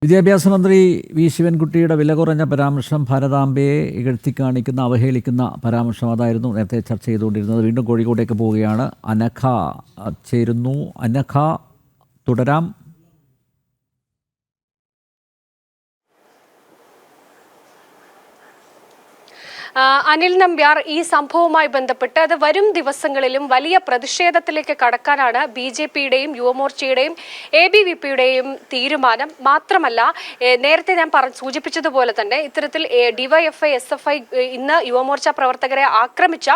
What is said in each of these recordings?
വിദ്യാഭ്യാസ മന്ത്രി വി ശിവൻകുട്ടിയുടെ വില കുറഞ്ഞ പരാമർശം ഭാരതാംബയെ ഇകഴ്ത്തിക്കാണിക്കുന്ന അവഹേളിക്കുന്ന പരാമർശം അതായിരുന്നു നേരത്തെ ചർച്ച ചെയ്തുകൊണ്ടിരുന്നത്. വീണ്ടും കോഴിക്കോട്ടേക്ക് പോവുകയാണ്. അനഘ ചേരുന്നു. അനഘ, തുടരാം. അനിൽ നമ്പ്യാർ, ഈ സംഭവവുമായി ബന്ധപ്പെട്ട് അത് വരും ദിവസങ്ങളിലും വലിയ പ്രതിഷേധത്തിലേക്ക് കടക്കാനാണ് BJP-യുടെയും യുവമോർച്ചയുടെയും ABVP-യുടെയും തീരുമാനം. മാത്രമല്ല, നേരത്തെ ഞാൻ സൂചിപ്പിച്ചതുപോലെ തന്നെ ഇത്തരത്തിൽ DYFI SFI ഇന്ന് യുവമോർച്ച പ്രവർത്തകരെ ആക്രമിച്ച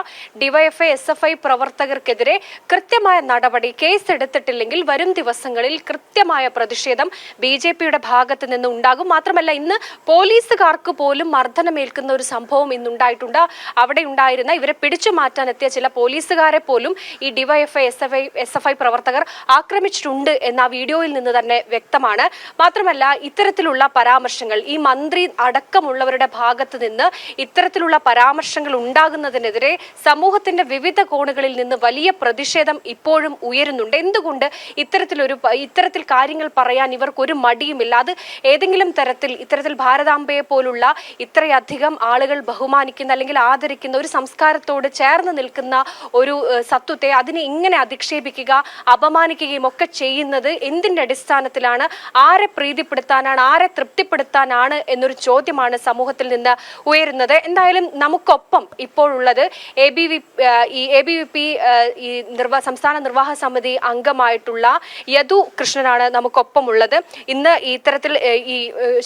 DYFI SFI പ്രവർത്തകർക്കെതിരെ കൃത്യമായ നടപടി, കേസ് എടുത്തിട്ടില്ലെങ്കിൽ വരും ദിവസങ്ങളിൽ കൃത്യമായ പ്രതിഷേധം BJP-യുടെ ഭാഗത്ത് നിന്ന് ഉണ്ടാകും. മാത്രമല്ല, ഇന്ന് പോലീസുകാർക്ക് പോലും മർദ്ദനമേൽക്കുന്ന ഒരു സംഭവം ഇന്നുണ്ടായി. അവിടെ ഉണ്ടായിരുന്ന ഇവരെ പിടിച്ചു മാറ്റാനെത്തിയ ചില പോലീസുകാരെ പോലും ഈ DYFI SFI പ്രവർത്തകർ ആക്രമിച്ചിട്ടുണ്ട് എന്ന വീഡിയോയിൽ നിന്ന് തന്നെ വ്യക്തമാണ്. മാത്രമല്ല, ഇത്തരത്തിലുള്ള പരാമർശങ്ങൾ ഈ മന്ത്രി അടക്കമുള്ളവരുടെ ഭാഗത്ത് നിന്ന് ഇത്തരത്തിലുള്ള പരാമർശങ്ങൾ ഉണ്ടാകുന്നതിനെതിരെ സമൂഹത്തിന്റെ വിവിധ കോണുകളിൽ നിന്ന് വലിയ പ്രതിഷേധം ഇപ്പോഴും ഉയരുന്നുണ്ട്. എന്തുകൊണ്ട് ഇത്തരത്തിൽ കാര്യങ്ങൾ പറയാൻ ഇവർക്കൊരു മടിയുമില്ല? അത് ഏതെങ്കിലും തരത്തിൽ ഇത്തരത്തിൽ ഭാരതാംബയെ പോലുള്ള ഇത്രയധികം ആളുകൾ ബഹുമാനിക്കുന്ന അല്ലെങ്കിൽ ആദരിക്കുന്ന ഒരു സംസ്കാരത്തോട് ചേർന്ന് നിൽക്കുന്ന ഒരു സത്വത്തെ അതിനെ ഇങ്ങനെ അധിക്ഷേപിക്കുക, അപമാനിക്കുകയും ഒക്കെ ചെയ്യുന്നത് എന്തിന്റെ അടിസ്ഥാനത്തിലാണ്? ആരെ പ്രീതിപ്പെടുത്താനാണ്, ആരെ തൃപ്തിപ്പെടുത്താനാണ് എന്നൊരു ചോദ്യമാണ് സമൂഹത്തിൽ നിന്ന് ഉയരുന്നത്. എന്തായാലും നമുക്കൊപ്പം ഇപ്പോഴുള്ളത് ABVP സംസ്ഥാന നിർവാഹക സമിതി അംഗമായിട്ടുള്ള യദു കൃഷ്ണനാണ് നമുക്കൊപ്പം ഉള്ളത്. ഇന്ന് ഇത്തരത്തിൽ ഈ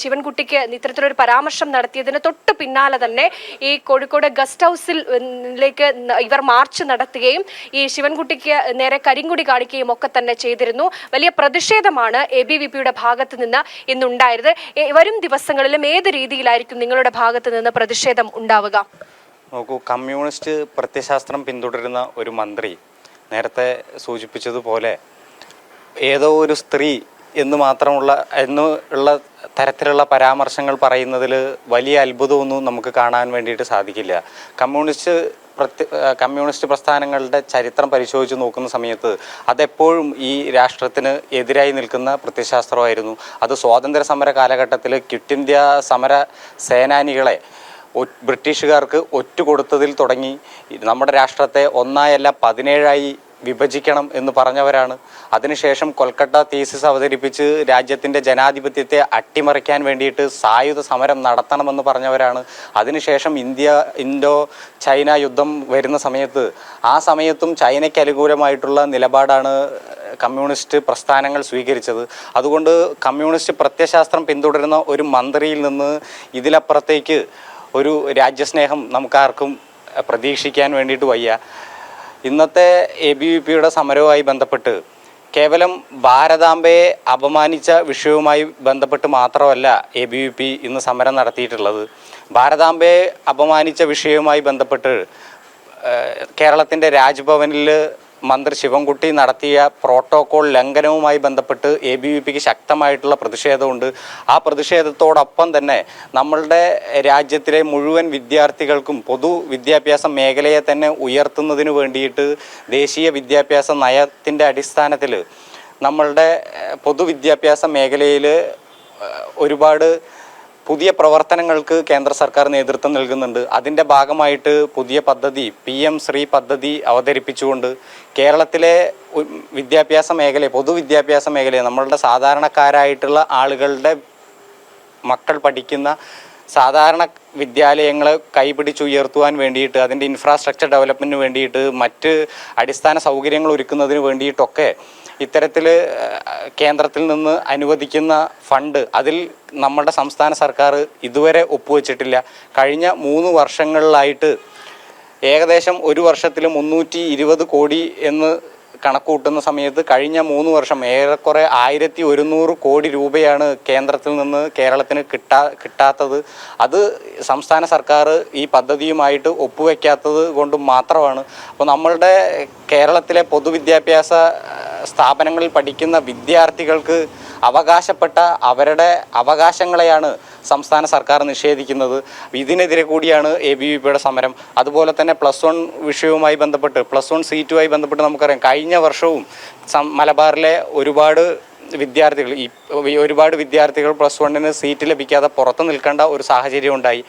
ശിവൻകുട്ടിക്ക് ഇത്തരത്തിലൊരു പരാമർശം നടത്തിയതിന് തൊട്ട് പിന്നാലെ തന്നെ ഈ കോഴിക്കോട് ഗസ്റ്റ് ഹൗസിലേക്ക് ഇവർ മാർച്ച് നടത്തുകയും ഈ ശിവൻകുട്ടിക്ക് നേരെ കരിങ്കൊടി കാണിക്കുകയും ഒക്കെ തന്നെ ചെയ്തിരുന്നു. വലിയ പ്രതിഷേധമാണ് ABVP-യുടെ ഭാഗത്ത് നിന്ന് ഇന്നുണ്ടായത്. വരും ദിവസങ്ങളിലും ഏത് രീതിയിലായിരിക്കും നിങ്ങളുടെ ഭാഗത്ത് നിന്ന് പ്രതിഷേധം ഉണ്ടാവുക? നോക്കൂ, കമ്മ്യൂണിസ്റ്റ് പ്രത്യയശാസ്ത്രം പിന്തുടരുന്ന ഒരു മന്ത്രി നേരത്തെ സൂചിപ്പിച്ചതുപോലെ ഏതോ ഒരു സ്ത്രീ എന്നുള്ള തരത്തിലുള്ള പരാമർശങ്ങൾ പറയുന്നതിൽ വലിയ അത്ഭുതമൊന്നും നമുക്ക് കാണാൻ വേണ്ടിയിട്ട് സാധിക്കില്ല. കമ്മ്യൂണിസ്റ്റ് പ്രസ്ഥാനങ്ങളുടെ ചരിത്രം പരിശോധിച്ച് നോക്കുന്ന സമയത്ത് അതെപ്പോഴും ഈ രാഷ്ട്രത്തിന് എതിരായി നിൽക്കുന്ന പ്രത്യയശാസ്ത്രമായിരുന്നു. അത് സ്വാതന്ത്ര്യ സമര കാലഘട്ടത്തിൽ ക്വിറ്റ് ഇന്ത്യ സമര സേനാനികളെ ബ്രിട്ടീഷുകാർക്ക് ഒറ്റുകൊടുത്തതിൽ തുടങ്ങി നമ്മുടെ രാഷ്ട്രത്തെ 1 അല്ല 17 വിഭജിക്കണം എന്ന് പറഞ്ഞവരാണ്. അതിനുശേഷം കൊൽക്കത്ത തീസിസ് അവതരിപ്പിച്ച് രാജ്യത്തിൻ്റെ ജനാധിപത്യത്തെ അട്ടിമറിക്കാൻ വേണ്ടിയിട്ട് സായുധ സമരം നടത്തണമെന്ന് പറഞ്ഞവരാണ്. അതിനുശേഷം ഇൻഡോ ചൈന യുദ്ധം വരുന്ന സമയത്ത് ആ സമയത്തും ചൈനയ്ക്ക് അനുകൂലമായിട്ടുള്ള നിലപാടാണ് കമ്മ്യൂണിസ്റ്റ് പ്രസ്ഥാനങ്ങൾ സ്വീകരിച്ചത്. അതുകൊണ്ട് കമ്മ്യൂണിസ്റ്റ് പ്രത്യയശാസ്ത്രം പിന്തുടരുന്ന ഒരു മന്ത്രിയിൽ നിന്ന് ഇതിലപ്പുറത്തേക്ക് ഒരു രാജ്യസ്നേഹം നമുക്കാർക്കും പ്രതീക്ഷിക്കാൻ വേണ്ടിയിട്ട് വയ്യ. ഇന്നത്തെ ABVP-യുടെ സമരവുമായി ബന്ധപ്പെട്ട് കേവലം ഭാരതാംബയെ അപമാനിച്ച വിഷയവുമായി ബന്ധപ്പെട്ട് മാത്രമല്ല ABVP ഇന്ന് സമരം നടത്തിയിട്ടുള്ളത്. ഭാരതാംബയെ അപമാനിച്ച വിഷയവുമായി ബന്ധപ്പെട്ട് കേരളത്തിൻ്റെ രാജ്ഭവനിൽ മന്ത്രി ശിവൻകുട്ടി നടത്തിയ പ്രോട്ടോകോൾ ലംഘനവുമായി ബന്ധപ്പെട്ട് ABVP-ക്ക് ശക്തമായിട്ടുള്ള പ്രതിഷേധമുണ്ട്. ആ പ്രതിഷേധത്തോടൊപ്പം തന്നെ നമ്മളുടെ രാജ്യത്തിലെ മുഴുവൻ വിദ്യാർത്ഥികൾക്കും പൊതുവിദ്യാഭ്യാസ മേഖലയെ തന്നെ ഉയർത്തുന്നതിന് വേണ്ടിയിട്ട് ദേശീയ വിദ്യാഭ്യാസ നയത്തിൻ്റെ അടിസ്ഥാനത്തിൽ നമ്മളുടെ പൊതുവിദ്യാഭ്യാസ മേഖലയിൽ ഒരുപാട് പുതിയ പ്രവർത്തനങ്ങൾക്ക് കേന്ദ്ര സർക്കാർ നേതൃത്വം നൽകുന്നുണ്ട്. അതിൻ്റെ ഭാഗമായിട്ട് പുതിയ പദ്ധതി PM ശ്രീ പദ്ധതി അവതരിപ്പിച്ചുകൊണ്ട് കേരളത്തിലെ വിദ്യാഭ്യാസ മേഖല, പൊതുവിദ്യാഭ്യാസ മേഖലയെ നമ്മളുടെ സാധാരണക്കാരായിട്ടുള്ള ആളുകളുടെ മക്കൾ പഠിക്കുന്ന സാധാരണ വിദ്യാലയങ്ങളെ കൈപിടിച്ചുയർത്തുവാൻ വേണ്ടിയിട്ട്, അതിൻ്റെ ഇൻഫ്രാസ്ട്രക്ചർ ഡെവലപ്മെൻറ്റിന് വേണ്ടിയിട്ട്, മറ്റ് അടിസ്ഥാന സൗകര്യങ്ങൾ ഒരുക്കുന്നതിന് വേണ്ടിയിട്ടൊക്കെ ഇത്തരത്തിൽ കേന്ദ്രത്തിൽ നിന്ന് അനുവദിക്കുന്ന ഫണ്ട് അതിൽ നമ്മുടെ സംസ്ഥാന സർക്കാർ ഇതുവരെ ഒപ്പുവെച്ചിട്ടില്ല. കഴിഞ്ഞ 3 വർഷങ്ങളിലായിട്ട് ഏകദേശം ഒരു വർഷത്തിൽ 320 കോടി എന്ന് കണക്കൂട്ടുന്ന സമയത്ത് കഴിഞ്ഞ 3 വർഷം ഏറെക്കുറെ 1100 കോടി രൂപയാണ് കേന്ദ്രത്തിൽ നിന്ന് കേരളത്തിന് കിട്ടാത്തത്. അത് സംസ്ഥാന സർക്കാർ ഈ പദ്ധതിയുമായിട്ട് ഒപ്പുവെക്കാത്തത് കൊണ്ട് മാത്രമാണ്. അപ്പോൾ നമ്മളുടെ കേരളത്തിലെ പൊതുവിദ്യാഭ്യാസ സ്ഥാപനങ്ങളിൽ പഠിക്കുന്ന വിദ്യാർത്ഥികൾക്ക് അവകാശപ്പെട്ട അവരുടെ അവകാശങ്ങളെയാണ് സംസ്ഥാന സർക്കാർ നിഷേധിക്കുന്നത്. ഇതിനെതിരെ കൂടിയാണ് ABVP-യുടെ സമരം. അതുപോലെ തന്നെ +1 വിഷയവുമായി ബന്ധപ്പെട്ട് +1 സീറ്റുമായി ബന്ധപ്പെട്ട് നമുക്കറിയാം കഴിഞ്ഞ വർഷവും മലബാറിലെ ഒരുപാട് വിദ്യാർത്ഥികൾ ഒരുപാട് വിദ്യാർത്ഥികൾ +1 സീറ്റ് ലഭിക്കാതെ പുറത്ത് നിൽക്കേണ്ട ഒരു സാഹചര്യം ഉണ്ടായി.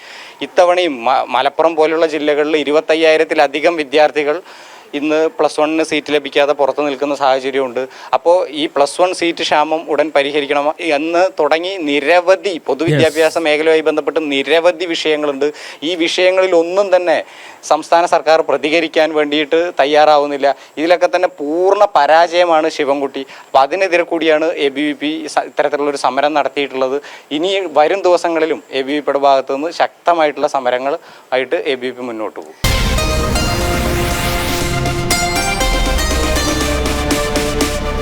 ഇത്തവണയും മലപ്പുറം പോലുള്ള ജില്ലകളിൽ 25,000-ലധികം വിദ്യാർത്ഥികൾ ഇന്ന് +1 സീറ്റ് ലഭിക്കാതെ പുറത്ത് നിൽക്കുന്ന സാഹചര്യമുണ്ട്. അപ്പോൾ ഈ +1 സീറ്റ് ക്ഷാമം ഉടൻ പരിഹരിക്കണം എന്ന് തുടങ്ങി നിരവധി പൊതുവിദ്യാഭ്യാസ മേഖലയുമായി ബന്ധപ്പെട്ട് നിരവധി വിഷയങ്ങളുണ്ട്. ഈ വിഷയങ്ങളിൽ ഒന്നും തന്നെ സംസ്ഥാന സർക്കാർ പ്രതികരിക്കാൻ വേണ്ടിയിട്ട് തയ്യാറാവുന്നില്ല. ഇതിലൊക്കെ തന്നെ പൂർണ്ണ പരാജയമാണ് ശിവൻകുട്ടി. അപ്പോൾ അതിനെതിരെ കൂടിയാണ് ABVP ഇത്തരത്തിലുള്ളൊരു സമരം നടത്തിയിട്ടുള്ളത്. ഇനി വരും ദിവസങ്ങളിലും ABVPയുടെ ഭാഗത്തു നിന്ന് ശക്തമായിട്ടുള്ള സമരങ്ങൾ ആയിട്ട് ABVP മുന്നോട്ട് പോകും.